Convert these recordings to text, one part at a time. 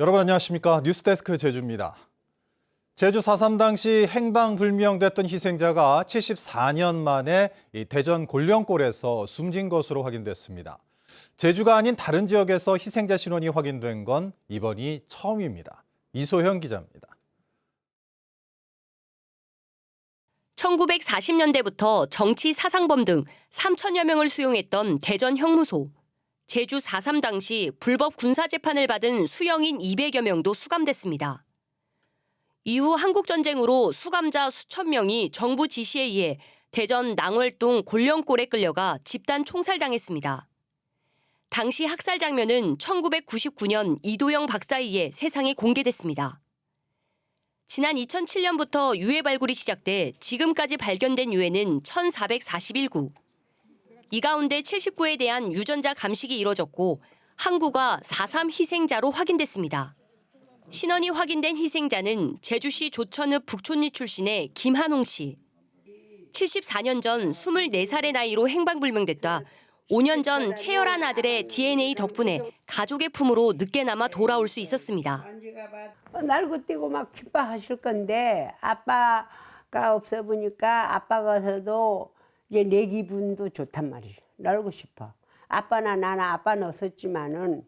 여러분 안녕하십니까? 뉴스데스크 제주입니다. 제주 4.3 당시 행방불명됐던 희생자가 74년 만에 대전 골령골에서 숨진 것으로 확인됐습니다. 제주가 아닌 다른 지역에서 희생자 신원이 확인된 건 이번이 처음입니다. 이소현 기자입니다. 1940년대부터 정치 사상범 등 3천여 명을 수용했던 대전 형무소. 제주 4.3 당시 불법 군사재판을 받은 수용인 200여 명도 수감됐습니다. 이후 한국전쟁으로 수감자 수천 명이 정부 지시에 의해 대전 낭월동 골령골에 끌려가 집단 총살당했습니다. 당시 학살 장면은 1999년 이도영 박사에 의해 세상에 공개됐습니다. 지난 2007년부터 유해 발굴이 시작돼 지금까지 발견된 유해는 1,441구. 이 가운데 79에 대한 유전자 감식이 이뤄졌고 한 구가 4.3 희생자로 확인됐습니다. 신원이 확인된 희생자는 제주시 조천읍 북촌리 출신의 김한홍 씨. 74년 전 24살의 나이로 행방불명됐다 5년 전 체혈한 아들의 DNA 덕분에 가족의 품으로 늦게나마 돌아올 수 있었습니다. 날고 뛰고 막 기뻐하실 건데 아빠가 없어 보니까 아빠가 서도 이제 내 기분도 좋단 말이에요. 날고 싶어. 아빠는 없었지만은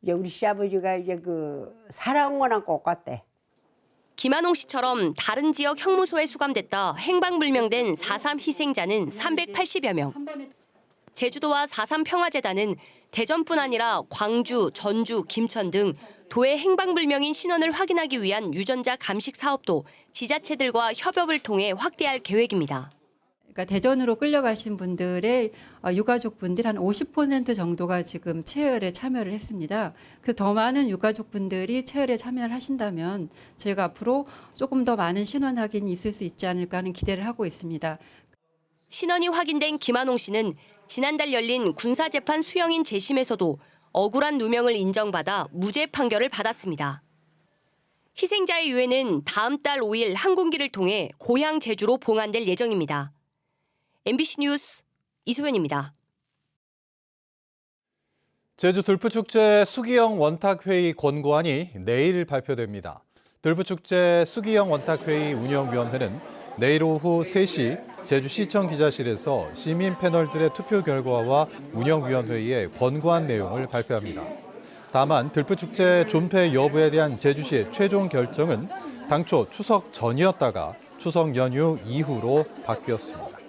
이제 우리 시아버지가 이제 살아온 거랑 똑같대. 김한홍 씨처럼 다른 지역 형무소에 수감됐다 행방불명된 4.3 희생자는 380여 명. 제주도와 4.3 평화재단은 대전뿐 아니라 광주, 전주, 김천 등 도의 행방불명인 신원을 확인하기 위한 유전자 감식 사업도 지자체들과 협업을 통해 확대할 계획입니다. 그러니까 대전으로 끌려가신 분들의 유가족분들 한 50% 정도가 지금 체혈에 참여를 했습니다. 그 더 많은 유가족분들이 체혈에 참여를 하신다면 저희가 앞으로 조금 더 많은 신원 확인이 있을 수 있지 않을까 하는 기대를 하고 있습니다. 신원이 확인된 김한홍 씨는 지난달 열린 군사재판 수형인 재심에서도 억울한 누명을 인정받아 무죄 판결을 받았습니다. 희생자의 유해는 다음 달 5일 항공기를 통해 고향 제주로 봉안될 예정입니다. MBC 뉴스 이소연입니다. 제주 들프축제 수기형 원탁회의 권고안이 내일 발표됩니다. 들프축제 수기형 원탁회의 운영위원회는 내일 오후 3시 제주시청 기자실에서 시민 패널들의 투표 결과와 운영위원회의 권고안 내용을 발표합니다. 다만 들프축제 존폐 여부에 대한 제주시의 최종 결정은 당초 추석 전이었다가 추석 연휴 이후로 바뀌었습니다.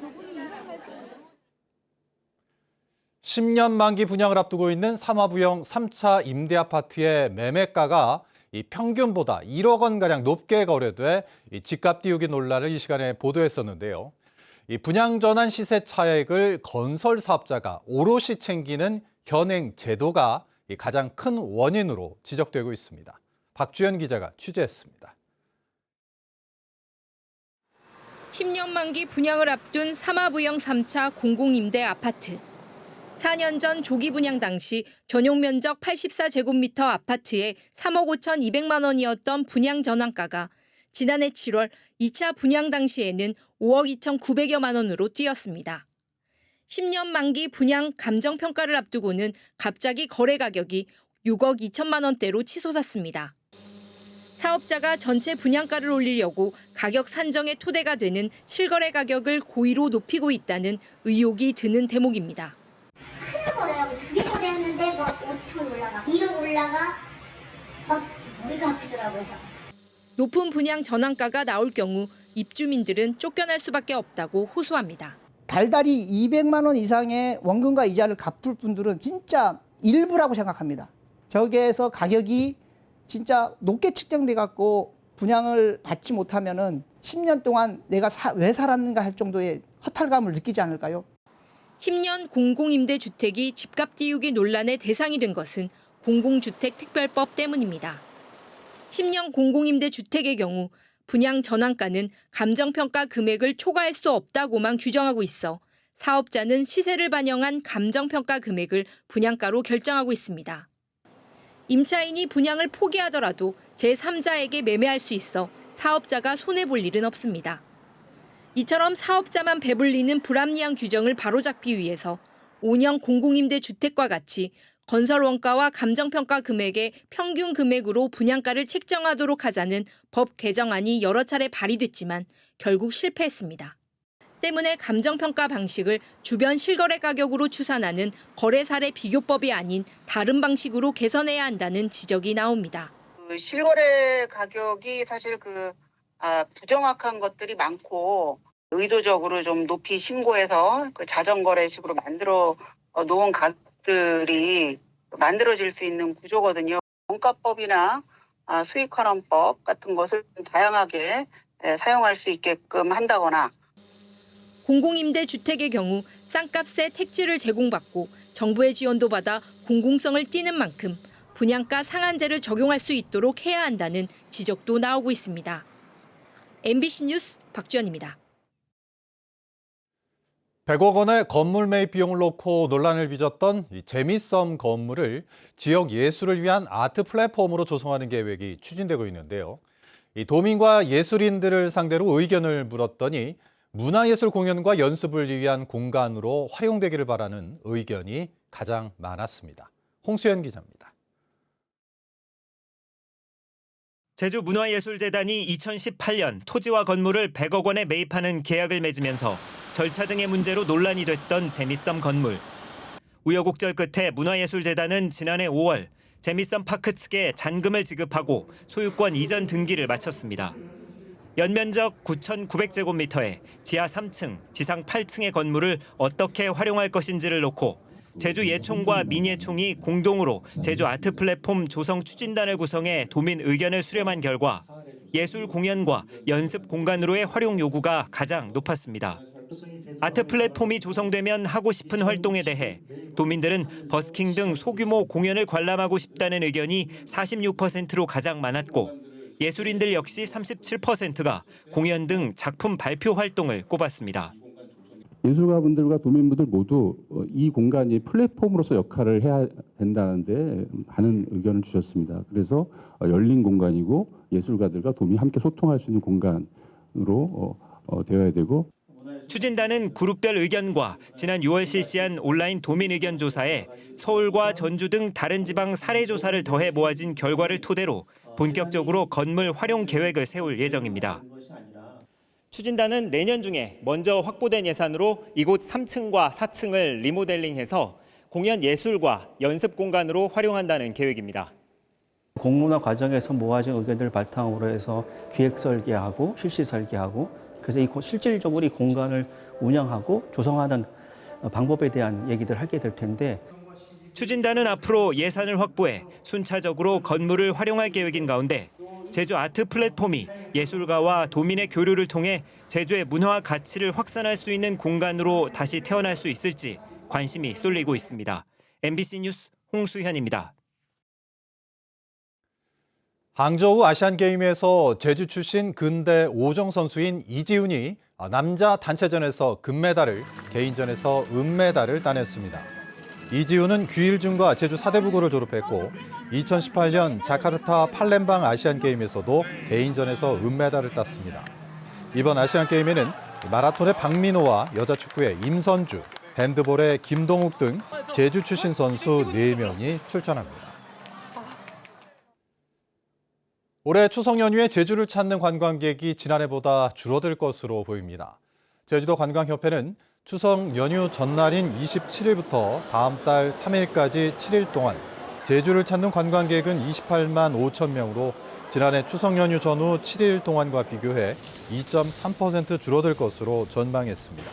10년 만기 분양을 앞두고 있는 삼화부영 3차 임대아파트의 매매가가 평균보다 1억 원가량 높게 거래돼 집값 띄우기 논란을 이 시간에 보도했었는데요. 분양 전환 시세 차액을 건설 사업자가 오롯이 챙기는 현행 제도가 가장 큰 원인으로 지적되고 있습니다. 박주연 기자가 취재했습니다. 10년 만기 분양을 앞둔 삼화부영 3차 공공임대 아파트. 4년 전 조기 분양 당시 전용 면적 84제곱미터 아파트에 3억 5,200만 원이었던 분양 전환가가 지난해 7월 2차 분양 당시에는 5억 2,900여만 원으로 뛰었습니다. 10년 만기 분양 감정평가를 앞두고는 갑자기 거래 가격이 6억 2천만 원대로 치솟았습니다. 사업자가 전체 분양가를 올리려고 가격 산정의 토대가 되는 실거래 가격을 고의로 높이고 있다는 의혹이 드는 대목입니다. 하나 거래하고 2개 거래했는데 막 5천 올라가, 1억 올라가, 막 머리가 아프더라고요. 높은 분양 전환가가 나올 경우 입주민들은 쫓겨날 수밖에 없다고 호소합니다. 달달이 200만 원 이상의 원금과 이자를 갚을 분들은 진짜 일부라고 생각합니다. 저기에서 가격이 진짜 높게 측정돼 갖고 분양을 받지 못하면은 10년 동안 내가 왜 살았는가 할 정도의 허탈감을 느끼지 않을까요? 10년 공공임대주택이 집값 띄우기 논란의 대상이 된 것은 공공주택특별법 때문입니다. 10년 공공임대주택의 경우 분양 전환가는 감정평가 금액을 초과할 수 없다고만 규정하고 있어 사업자는 시세를 반영한 감정평가 금액을 분양가로 결정하고 있습니다. 임차인이 분양을 포기하더라도 제3자에게 매매할 수 있어 사업자가 손해볼 일은 없습니다. 이처럼 사업자만 배불리는 불합리한 규정을 바로잡기 위해서 5년 공공임대 주택과 같이 건설 원가와 감정평가 금액의 평균 금액으로 분양가를 책정하도록 하자는 법 개정안이 여러 차례 발의됐지만 결국 실패했습니다. 때문에 감정평가 방식을 주변 실거래 가격으로 추산하는 거래 사례 비교법이 아닌 다른 방식으로 개선해야 한다는 지적이 나옵니다. 실거래 가격이 사실 부정확한 것들이 많고 의도적으로 좀 높이 신고해서 자전거래식으로 만들어 놓은 가격들이 만들어질 수 있는 구조거든요. 원가법이나 수익환원법 같은 것을 다양하게 사용할 수 있게끔 한다거나 공공임대주택의 경우 쌍값에 택지를 제공받고 정부의 지원도 받아 공공성을 띠는 만큼 분양가 상한제를 적용할 수 있도록 해야 한다는 지적도 나오고 있습니다. MBC 뉴스 박주연입니다. 100억 원의 건물 매입 비용을 놓고 논란을 빚었던 이 재미썸 건물을 지역 예술을 위한 아트 플랫폼으로 조성하는 계획이 추진되고 있는데요. 이 도민과 예술인들을 상대로 의견을 물었더니 문화예술 공연과 연습을 위한 공간으로 활용되기를 바라는 의견이 가장 많았습니다. 홍수연 기자입니다. 제주문화예술재단이 2018년 토지와 건물을 100억 원에 매입하는 계약을 맺으면서 절차 등의 문제로 논란이 됐던 재미썸 건물. 우여곡절 끝에 문화예술재단은 지난해 5월 재미썸 파크 측에 잔금을 지급하고 소유권 이전 등기를 마쳤습니다. 연면적 9,900제곱미터에 지하 3층, 지상 8층의 건물을 어떻게 활용할 것인지를 놓고 제주 예총과 민예총이 공동으로 제주 아트 플랫폼 조성 추진단을 구성해 도민 의견을 수렴한 결과 예술 공연과 연습 공간으로의 활용 요구가 가장 높았습니다. 아트 플랫폼이 조성되면 하고 싶은 활동에 대해 도민들은 버스킹 등 소규모 공연을 관람하고 싶다는 의견이 46%로 가장 많았고 예술인들 역시 37%가 공연 등 작품 발표 활동을 꼽았습니다. 예술가분들과 도민분들 모두 이 공간이 플랫폼으로서 역할을 해야 된다는데 많은 의견을 주셨습니다. 그래서 열린 공간이고 예술가들과 도민이 함께 소통할 수 있는 공간으로 되어야 되고 추진단은 그룹별 의견과 지난 6월 실시한 온라인 도민 의견 조사에 서울과 전주 등 다른 지방 사례 조사를 더해 모아진 결과를 토대로 본격적으로 건물 활용 계획을 세울 예정입니다. 추진단은 내년 중에 먼저 확보된 예산으로 이곳 3층과 4층을 리모델링해서 공연 예술과 연습 공간으로 활용한다는 계획입니다. 공론화 과정에서 모아진 의견들을 바탕으로 해서 기획 설계하고 실시 설계하고 그래서 실질적으로 이 공간을 운영하고 조성하는 방법에 대한 얘기들 하게 될 텐데 추진단은 앞으로 예산을 확보해 순차적으로 건물을 활용할 계획인 가운데 제주 아트 플랫폼이 예술가와 도민의 교류를 통해 제주의 문화와 가치를 확산할 수 있는 공간으로 다시 태어날 수 있을지 관심이 쏠리고 있습니다. MBC 뉴스 홍수현입니다. 항저우 아시안게임에서 제주 출신 근대 5종 선수인 이지훈이 남자 단체전에서 금메달을, 개인전에서 은메달을 따냈습니다. 이지훈은 귀일중과 제주 사대부고를 졸업했고 2018년 자카르타 팔렘방 아시안게임에서도 개인전에서 은메달을 땄습니다. 이번 아시안게임에는 마라톤의 박민호와 여자축구의 임선주, 핸드볼의 김동욱 등 제주 출신 선수 4명이 출전합니다. 올해 추석 연휴에 제주를 찾는 관광객이 지난해보다 줄어들 것으로 보입니다. 제주도 관광협회는 추석 연휴 전날인 27일부터 다음 달 3일까지 7일 동안 제주를 찾는 관광객은 28만 5천 명으로 지난해 추석 연휴 전후 7일 동안과 비교해 2.3% 줄어들 것으로 전망했습니다.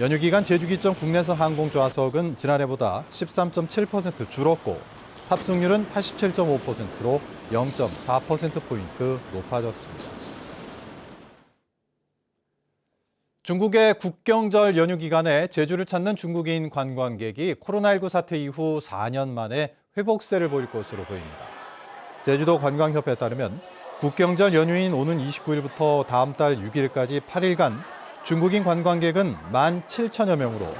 연휴 기간 제주 기점 국내선 항공 좌석은 지난해보다 13.7% 줄었고 탑승률은 87.5%로 0.4%포인트 높아졌습니다. 중국의 국경절 연휴 기간에 제주를 찾는 중국인 관광객이 코로나19 사태 이후 4년 만에 회복세를 보일 것으로 보입니다. 제주도 관광협회에 따르면 국경절 연휴인 오는 29일부터 다음 달 6일까지 8일간 중국인 관광객은 17,000여 명으로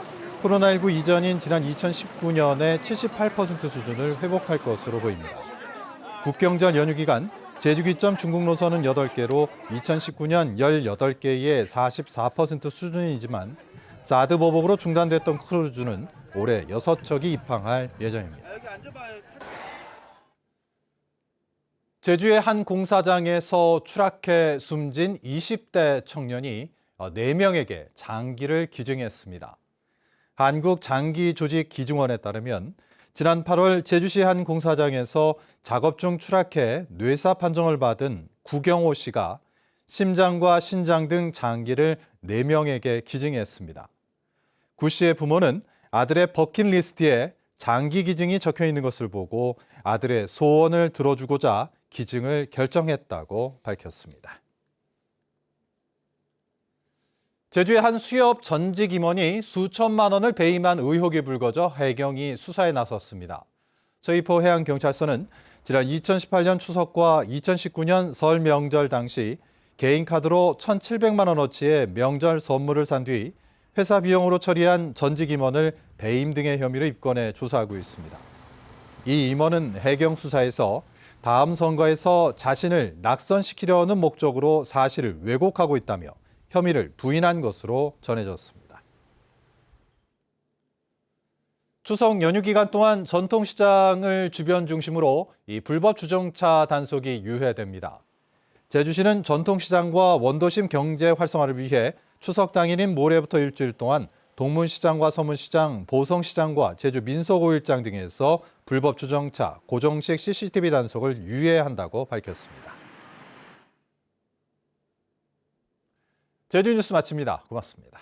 코로나19 이전인 지난 2019년의 78% 수준을 회복할 것으로 보입니다. 국경절 연휴 기간 제주 기점 중국 노선은 8개로 2019년 18개의 44% 수준이지만 사드 보복으로 중단됐던 크루즈는 올해 6척이 입항할 예정입니다. 제주의 한 공사장에서 추락해 숨진 20대 청년이 4명에게 장기를 기증했습니다. 한국장기조직기증원에 따르면 지난 8월 제주시 한 공사장에서 작업 중 추락해 뇌사 판정을 받은 구경호 씨가 심장과 신장 등 장기를 4명에게 기증했습니다. 구 씨의 부모는 아들의 버킷리스트에 장기 기증이 적혀 있는 것을 보고 아들의 소원을 들어주고자 기증을 결정했다고 밝혔습니다. 제주의 한 수협 전직 임원이 수천만 원을 배임한 의혹이 불거져 해경이 수사에 나섰습니다. 서귀포 해양경찰서는 지난 2018년 추석과 2019년 설 명절 당시 개인카드로 1,700만 원어치의 명절 선물을 산 뒤 회사 비용으로 처리한 전직 임원을 배임 등의 혐의로 입건해 조사하고 있습니다. 이 임원은 해경 수사에서 다음 선거에서 자신을 낙선시키려는 목적으로 사실을 왜곡하고 있다며 혐의를 부인한 것으로 전해졌습니다. 추석 연휴 기간 동안 전통시장을 주변 중심으로 이 불법 주정차 단속이 유예됩니다. 제주시는 전통시장과 원도심 경제 활성화를 위해 추석 당일인 모레부터 일주일 동안 동문시장과 서문시장, 보성시장과 제주 민속5일장 등에서 불법 주정차, 고정식 CCTV 단속을 유예한다고 밝혔습니다. 제주 뉴스 마칩니다. 고맙습니다.